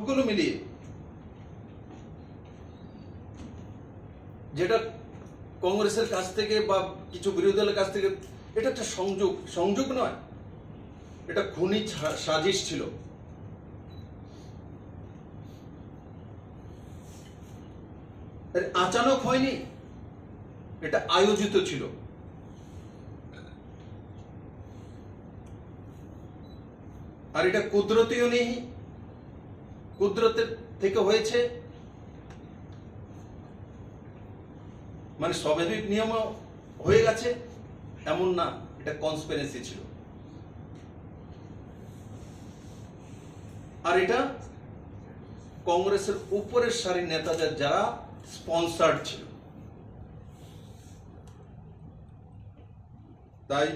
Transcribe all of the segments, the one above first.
সবগুলো মিলিয়ে যেটা কংগ্রেসের কাছ থেকে বা কিছু বিরোধী দলের কাছ থেকে, এটা একটা সংযোগ নয়, এটা খুনি সাজিশ ছিল। আচানক হয়নি, এটা আয়োজিত ছিল। আর এটা কুদরতিও নেই, কুদরতের থেকে হয়েছে, মানে স্বাভাবিক নিয়ম হয়ে গেছে এমন না, এটা কনস্পিরেসি ছিল। আর এটা কংগ্রেসের উপরের সারির নেতাদের যারা স্পন্সার্ড ছিল। তাই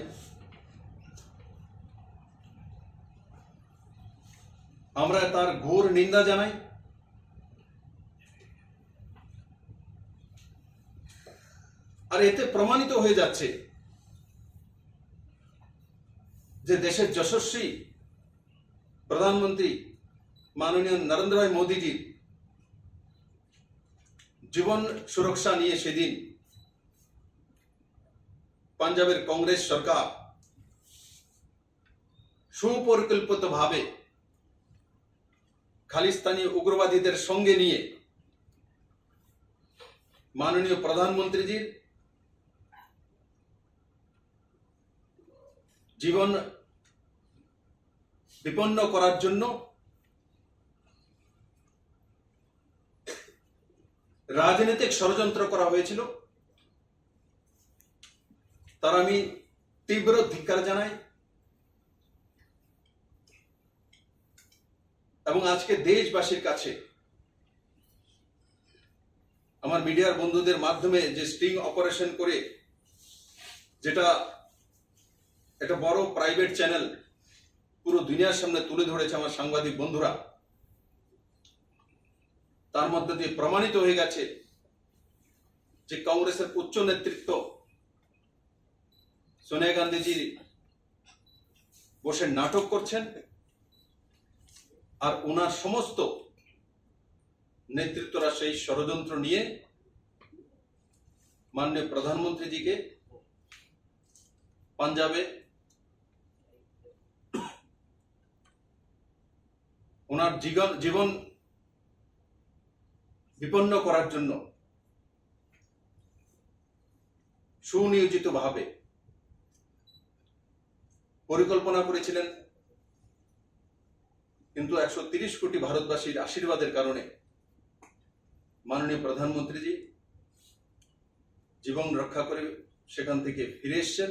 আমরা তার ঘোর নিন্দা জানাই। আর এতে প্রমাণিত হয়ে যাচ্ছে যে দেশের যশস্বী প্রধানমন্ত্রী মাননীয় নরেন্দ্র ভাই মোদীজির জীবন সুরক্ষা নিয়ে সেদিন পাঞ্জাবের কংগ্রেস সরকার সুপরিকল্পিতভাবে খালিস্তানি উগ্রবাদীদের সঙ্গে নিয়ে মাননীয় প্রধানমন্ত্রীজির জীবন বিপন্ন করার জন্য রাজনৈতিক ষড়যন্ত্র করা হয়েছিল। তার আমি তীব্র ধিক্কার জানাই। এবং আজকে দেশবাসীর কাছে আমার মিডিয়ার বন্ধুদের মাধ্যমে যে স্টিং অপারেশন করে, যেটা একটা বড় প্রাইভেট চ্যানেল পুরো দুনিয়ার সামনে তুলে ধরেছে আমার সাংবাদিক বন্ধুরা, তার মধ্যে দিয়ে প্রমাণিত হয়ে গেছে যে কংগ্রেসের উচ্চ নেতৃত্ব সোনিয়া গান্ধীজি বসে নাটক করছেন, আর ওনার সমস্ত নেতৃত্বরা সেই ষড়যন্ত্র নিয়ে মাননীয় প্রধানমন্ত্রীজিকে পাঞ্জাবে ওনার জীবন বিপন্ন করার জন্য সুনিয়োজিতভাবে পরিকল্পনা করেছিলেন। কিন্তু 130 কোটি ভারতবাসীর আশীর্বাদের কারণে মাননীয় প্রধানমন্ত্রীজি জীবন রক্ষা করে সেখান থেকে ফিরে এসছেন।